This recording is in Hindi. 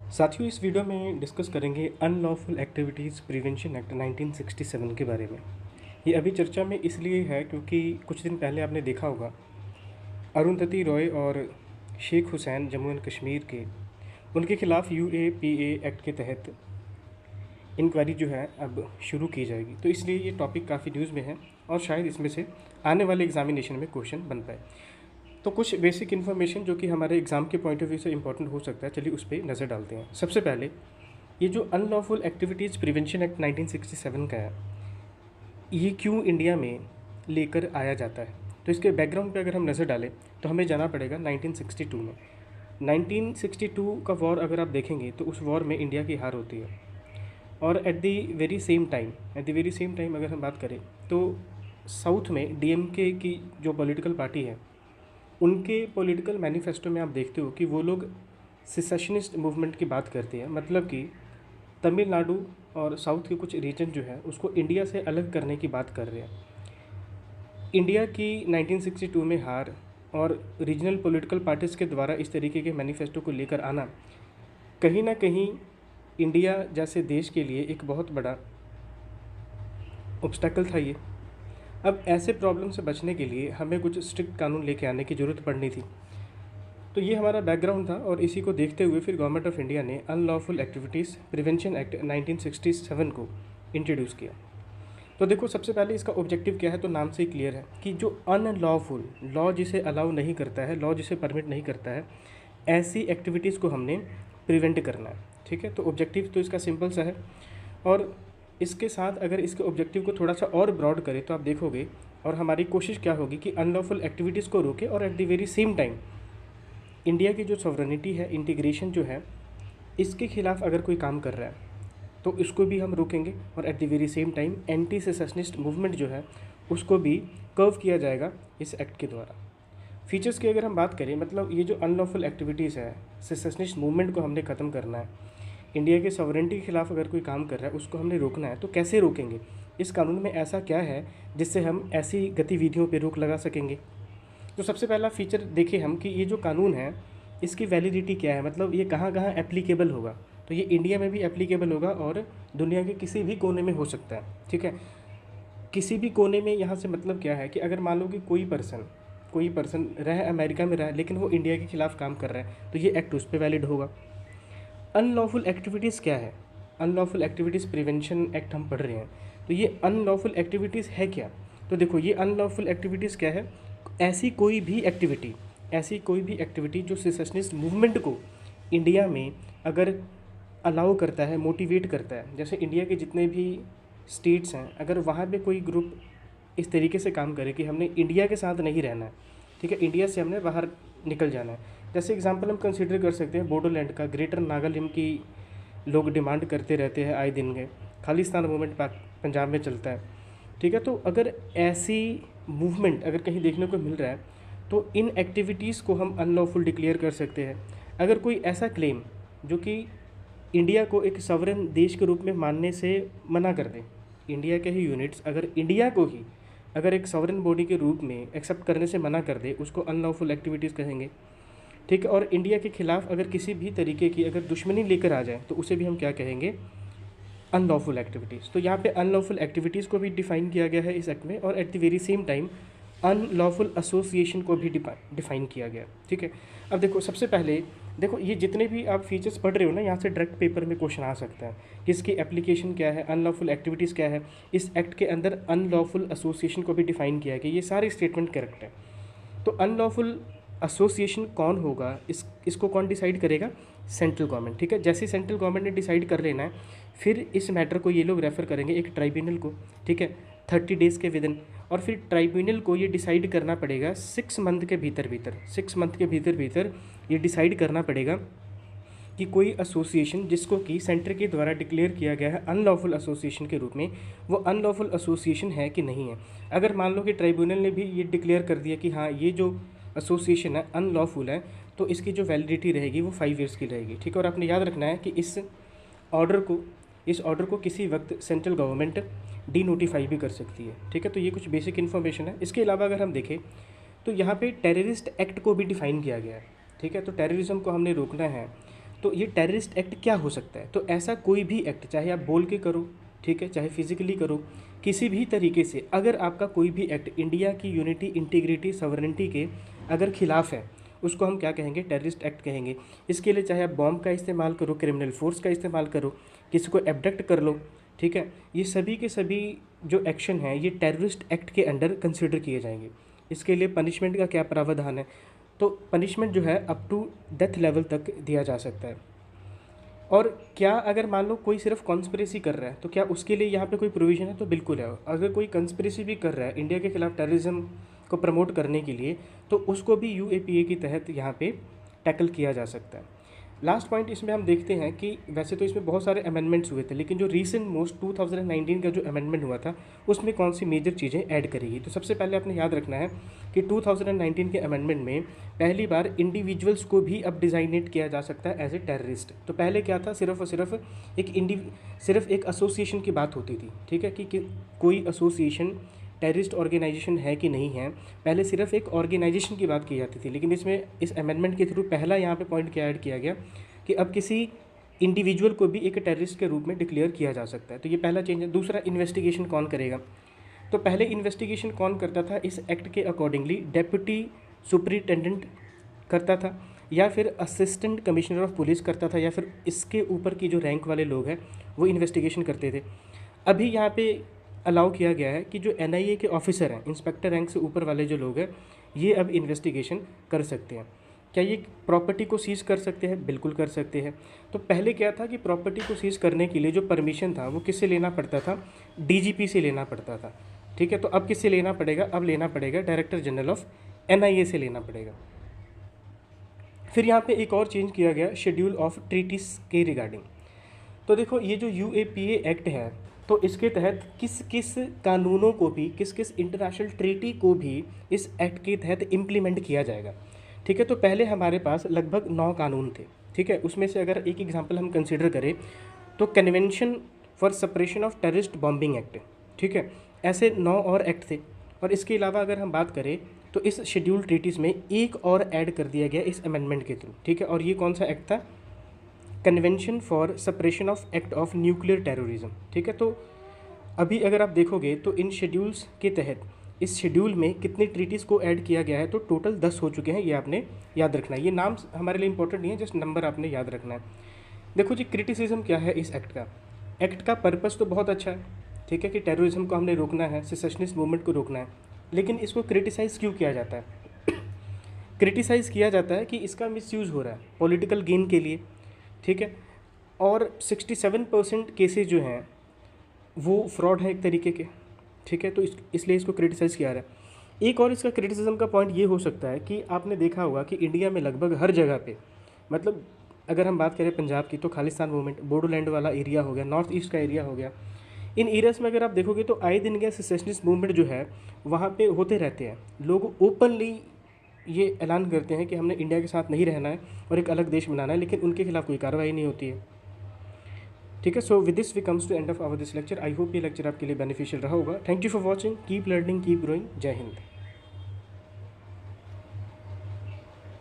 साथियों, इस वीडियो में डिस्कस करेंगे अनलॉफुल एक्टिविटीज़ प्रिवेंशन एक्ट 1967 के बारे में। ये अभी चर्चा में इसलिए है क्योंकि कुछ दिन पहले आपने देखा होगा अरुंधति रॉय और शेख हुसैन जम्मू एंड कश्मीर के उनके खिलाफ़ UAPA एक्ट के तहत इंक्वायरी जो है अब शुरू की जाएगी। तो इसलिए ये टॉपिक काफ़ी न्यूज़ में है और शायद इसमें से आने वाले एग्जामिनेशन में क्वेश्चन बन पाए। तो कुछ बेसिक इन्फॉर्मेशन जो कि हमारे एग्ज़ाम के पॉइंट ऑफ व्यू से इंपॉर्टेंट हो सकता है, चलिए उस पर नज़र डालते हैं। सबसे पहले ये जो अनलॉफुल एक्टिविटीज़ प्रिवेंशन एक्ट 1967 का है, ये क्यों इंडिया में लेकर आया जाता है। तो इसके बैकग्राउंड पे अगर हम नज़र डालें तो हमें जाना पड़ेगा 1962 में। 1962 का वॉर अगर आप देखेंगे तो उस वॉर में इंडिया की हार होती है और at the very same time अगर हम बात करें तो साउथ में DMK की जो पॉलिटिकल पार्टी है, उनके पॉलिटिकल मैनिफेस्टो में आप देखते हो कि वो लोग सिसेशनिस्ट मूवमेंट की बात करते हैं। मतलब कि तमिलनाडु और साउथ के कुछ रीजन जो है उसको इंडिया से अलग करने की बात कर रहे हैं। इंडिया की 1962 में हार और रीजनल पॉलिटिकल पार्टीज़ के द्वारा इस तरीके के मैनिफेस्टो को लेकर आना कहीं ना कहीं इंडिया जैसे देश के लिए एक बहुत बड़ा ऑब्स्टेकल था ये। अब ऐसे प्रॉब्लम से बचने के लिए हमें कुछ स्ट्रिक्ट कानून लेके आने की ज़रूरत पड़नी थी। तो ये हमारा बैकग्राउंड था और इसी को देखते हुए फिर गवर्नमेंट ऑफ इंडिया ने अनलॉफुल एक्टिविटीज़ प्रिवेंशन एक्ट 1967 को इंट्रोड्यूस किया। तो देखो, सबसे पहले इसका ऑब्जेक्टिव क्या है, तो नाम से ही क्लियर है कि जो अनलॉफुल, लॉ जिसे अलाउ नहीं करता है, लॉ जिसे परमिट नहीं करता है, ऐसी एक्टिविटीज़ को हमने प्रिवेंट करना है। ठीक है, तो ऑब्जेक्टिव तो इसका सिंपल सा है। और इसके साथ अगर इसके ऑब्जेक्टिव को थोड़ा सा और ब्रॉड करें तो आप देखोगे और हमारी कोशिश क्या होगी कि अनलॉफुल एक्टिविटीज़ को रोके और at the very same time India की जो सॉवरेनिटी है, इंटीग्रेशन जो है, इसके खिलाफ अगर कोई काम कर रहा है तो इसको भी हम रोकेंगे और at the very same time anti secessionist movement जो है उसको भी कर्व किया जाएगा इस एक्ट के द्वारा। फीचर्स की अगर हम बात करें, मतलब ये जो अनलॉफुल एक्टिविटीज़ है, सेसेशनिस्ट मूवमेंट को हमने ख़त्म करना है, इंडिया के सॉवरेनिटी के खिलाफ अगर कोई काम कर रहा है उसको हमने रोकना है, तो कैसे रोकेंगे। इस कानून में ऐसा क्या है जिससे हम ऐसी गतिविधियों पर रोक लगा सकेंगे। तो सबसे पहला फीचर देखें हम कि ये जो कानून है इसकी वैलिडिटी क्या है, मतलब ये कहाँ कहाँ एप्लीकेबल होगा। तो ये इंडिया में भी एप्लीकेबल होगा और दुनिया के किसी भी कोने में हो सकता है। ठीक है, किसी भी कोने में, यहाँ से मतलब क्या है कि अगर मान लो कि कोई पर्सन रह अमेरिका में रहा लेकिन वो इंडिया के खिलाफ काम कर रहा है तो ये एक्ट उस पर वैलिड होगा। अनलॉफुल एक्टिविटीज़ क्या है, अनलॉफुल एक्टिविटीज़ प्रिवेंशन एक्ट हम पढ़ रहे हैं, तो ये अनलॉफुल एक्टिविटीज़ है क्या। तो देखो, ये अनलॉफुल एक्टिविटीज़ क्या है, ऐसी कोई भी एक्टिविटी जो सेसेशनिस्ट मूवमेंट को इंडिया में अगर अलाउ करता है, मोटिवेट करता है। जैसे इंडिया के जितने भी स्टेट्स हैं, अगर वहाँ पे कोई ग्रुप इस तरीके से काम करे कि हमने इंडिया के साथ नहीं रहना है, ठीक है, इंडिया से हमने बाहर निकल जाना है। जैसे एग्जांपल हम कंसीडर कर सकते हैं बोडोलैंड का, ग्रेटर नागालैंड की लोग डिमांड करते रहते हैं आए दिन के, खालिस्तान मूवमेंट पंजाब में चलता है। ठीक है, तो अगर ऐसी मूवमेंट अगर कहीं देखने को मिल रहा है तो इन एक्टिविटीज़ को हम अनलॉफुल डिक्लेयर कर सकते हैं। अगर कोई ऐसा क्लेम जो कि इंडिया को एक सॉवरेन देश के रूप में मानने से मना कर दे, इंडिया के ही यूनिट्स अगर इंडिया को ही अगर एक सॉवरेन बॉडी के रूप में एक्सेप्ट करने से मना कर दे, उसको अनलॉफुल एक्टिविटीज़ कहेंगे। ठीक है, और इंडिया के खिलाफ अगर किसी भी तरीके की अगर दुश्मनी लेकर आ जाए तो उसे भी हम क्या कहेंगे, अनलॉफुल एक्टिविटीज़। तो यहाँ पे अनलॉफुल एक्टिविटीज़ को भी डिफ़ाइन किया गया है इस एक्ट में और at the very same time unlawful association को भी डिफ़ाइन किया गया। ठीक है, अब देखो, सबसे पहले देखो, ये जितने भी आप फीचर्स पढ़ रहे हो ना, यहाँ से डायरेक्ट पेपर में क्वेश्चन आ सकता है कि इसकी एप्लीकेशन क्या है, अनलॉफुल एक्टिविटीज़ क्या है। इस एक्ट के अंदर अनलॉफुल एसोसिएशन को भी डिफ़ाइन किया गया, ये सारे स्टेटमेंट करेक्ट है। तो अनलॉफुल एसोसिएशन कौन होगा, इसको कौन डिसाइड करेगा, सेंट्रल गवर्नमेंट। ठीक है, जैसे सेंट्रल गवर्नमेंट ने डिसाइड कर लेना है, फिर इस मैटर को ये लोग रेफ़र करेंगे एक ट्राइब्यूनल को। ठीक है, 30 डेज़ के विदिन, और फिर ट्राइब्यूनल को ये डिसाइड करना पड़ेगा 6 मंथ के भीतर ये डिसाइड करना पड़ेगा कि कोई एसोसिएशन जिसको कि सेंटर के द्वारा डिक्लेयर किया गया है अनलॉफुल एसोसिएशन के रूप में, वो अनलॉफुल एसोसिएशन है कि नहीं है। अगर मान लो कि ट्राइब्यूनल ने भी ये डिक्लेयर कर दिया कि हाँ, ये जो एसोसिएशन है अनलॉफुल है, तो इसकी जो वैलिडिटी रहेगी वो 5 ईयर्स की रहेगी। ठीक है, और आपने याद रखना है कि इस ऑर्डर को किसी वक्त सेंट्रल गवर्नमेंट डी नोटिफाई भी कर सकती है। ठीक है, तो ये कुछ बेसिक इन्फॉर्मेशन है। इसके अलावा अगर हम देखें तो यहाँ पे टेररिस्ट एक्ट को भी डिफ़ाइन किया गया है। ठीक है, तो टेररिज्म को हमने रोकना है तो ये टेररिस्ट एक्ट क्या हो सकता है? तो ऐसा कोई भी एक्ट, चाहे आप बोल के करो, ठीक है, चाहे फिजिकली करो, किसी भी तरीके से अगर आपका कोई भी एक्ट इंडिया की यूनिटी, इंटीग्रिटी, सॉवरेनिटी के अगर खिलाफ है, उसको हम क्या कहेंगे? टेररिस्ट एक्ट कहेंगे। इसके लिए चाहे आप बॉम्ब का इस्तेमाल करो, क्रिमिनल फोर्स का इस्तेमाल करो, किसी को एब्डक्ट कर लो, ठीक है, ये सभी के सभी जो एक्शन हैं ये टेररिस्ट एक्ट के अंडर कंसिडर किए जाएंगे। इसके लिए पनिशमेंट का क्या प्रावधान है? तो पनिशमेंट जो है अप टू डेथ लेवल तक दिया जा सकता है। और क्या अगर मान लो कोई सिर्फ कॉन्स्पिरेसी कर रहा है, तो क्या उसके लिए यहाँ पे कोई प्रोविज़न है? तो बिल्कुल है। अगर कोई कंस्पिरेसी भी कर रहा है इंडिया के खिलाफ टेररिज्म को प्रमोट करने के लिए, तो उसको भी यूएपीए के तहत यहाँ पे टैकल किया जा सकता है। लास्ट पॉइंट इसमें हम देखते हैं कि वैसे तो इसमें बहुत सारे अमेंडमेंट्स हुए थे, लेकिन जो रीसेंट मोस्ट 2019 का जो अमेंडमेंट हुआ था उसमें कौन सी मेजर चीज़ें ऐड करेगी। तो सबसे पहले आपने याद रखना है कि 2019 के अमेंडमेंट में पहली बार इंडिविजुअल्स को भी अब डिजाइनेट किया जा सकता है एज ए टेररिस्ट। तो पहले क्या था, सिर्फ और सिर्फ एक एसोसिएशन की बात होती थी, ठीक है, कि कोई एसोसिएशन टेररिस्ट ऑर्गेनाइजेशन है कि नहीं है, पहले सिर्फ एक ऑर्गेनाइजेशन की बात की जाती थी। लेकिन इसमें इस अमेंडमेंट के थ्रू पहला यहाँ पे पॉइंट क्या ऐड किया गया कि अब किसी इंडिविजुअल को भी एक टेररिस्ट के रूप में डिक्लेयर किया जा सकता है। तो ये पहला चेंज है। दूसरा, इन्वेस्टिगेशन कौन करेगा? तो पहले इन्वेस्टिगेशन कौन करता था? इस एक्ट के अकॉर्डिंगली डेप्यूटी सुपरिटेंडेंट करता था, या फिर असिस्टेंट कमिश्नर ऑफ पुलिस करता था, या फिर इसके ऊपर की जो रैंक वाले लोग हैं वो इन्वेस्टिगेशन करते थे। अभी यहाँ पे अलाउ किया गया है कि जो एनआईए के ऑफिसर हैं, इंस्पेक्टर रैंक से ऊपर वाले जो लोग हैं, ये अब इन्वेस्टिगेशन कर सकते हैं। क्या ये प्रॉपर्टी को सीज़ कर सकते हैं? बिल्कुल कर सकते हैं। तो पहले क्या था कि प्रॉपर्टी को सीज़ करने के लिए जो परमिशन था वो किससे लेना पड़ता था? डीजीपी से लेना पड़ता था, ठीक है। तो अब किससे लेना पड़ेगा? अब लेना पड़ेगा डायरेक्टर जनरल ऑफ एनआईए से लेना पड़ेगा। फिर यहाँ पे एक और चेंज किया गया शेड्यूल ऑफ ट्रीटीज के रिगार्डिंग। तो देखो, ये जो यूएपीए एक्ट है, तो इसके तहत किस किस कानूनों को भी, किस किस इंटरनेशनल ट्रीटी को भी इस एक्ट के तहत इम्प्लीमेंट किया जाएगा, ठीक है। तो पहले हमारे पास लगभग 9 कानून थे, ठीक है। उसमें से अगर एक एग्जांपल हम कंसिडर करें तो convention for suppression of terrorist bombing act, ठीक है, ऐसे 9 और एक्ट थे। और इसके अलावा अगर हम बात करें तो इस शेड्यूल ट्रीटीज़ में एक और ऐड कर दिया गया इस अमेंडमेंट के थ्रू, ठीक है। और ये कौन सा एक्ट था? Convention for suppression of act of nuclear terrorism, ठीक है। तो अभी अगर आप देखोगे तो इन शेड्यूल्स के तहत इस शेड्यूल में कितनी ट्रीटीज़ को ऐड किया गया है? तो टोटल 10 हो चुके हैं। ये आपने याद रखना है। ये नाम हमारे लिए इंपॉर्टेंट नहीं है, जस्ट नंबर आपने याद रखना है। देखो जी, क्रिटिसिज्म क्या है इस एक्ट का? एक्ट का पर्पस तो बहुत अच्छा है, ठीक है, कि टेररिज्म को हमने रोकना है, सेसेशनिस्ट मूवमेंट को रोकना है। लेकिन इसको क्रिटिसाइज़ क्यों किया जाता है? क्रिटिसाइज़ किया जाता है कि इसका मिसयूज़ हो रहा है पॉलिटिकल गेन के लिए, ठीक है। और 67% केसेज जो हैं वो फ्रॉड है एक तरीके के, ठीक है। तो इसलिए इसको क्रिटिसाइज़ किया रहा है। एक और इसका क्रिटिसिज्म का पॉइंट ये हो सकता है कि आपने देखा होगा कि इंडिया में लगभग हर जगह पे, मतलब अगर हम बात करें पंजाब की तो खालिस्तान मूवमेंट, बोडोलैंड वाला एरिया हो गया, नॉर्थ ईस्ट का एरिया हो गया, इन एरियाज़ में अगर आप देखोगे तो आए दिन के सेसेशनिस्ट मूवमेंट जो है वहाँ पे होते रहते हैं। लोग ओपनली ये ऐलान करते हैं कि हमने इंडिया के साथ नहीं रहना है और एक अलग देश बनाना है, लेकिन उनके खिलाफ कोई कार्रवाई नहीं होती है, ठीक है। So with this we comes to end of our this lecture. I hope ये लेक्चर आपके लिए बेनिफिशियल रहा होगा। Thank you for watching. Keep learning, keep growing. जय हिंद।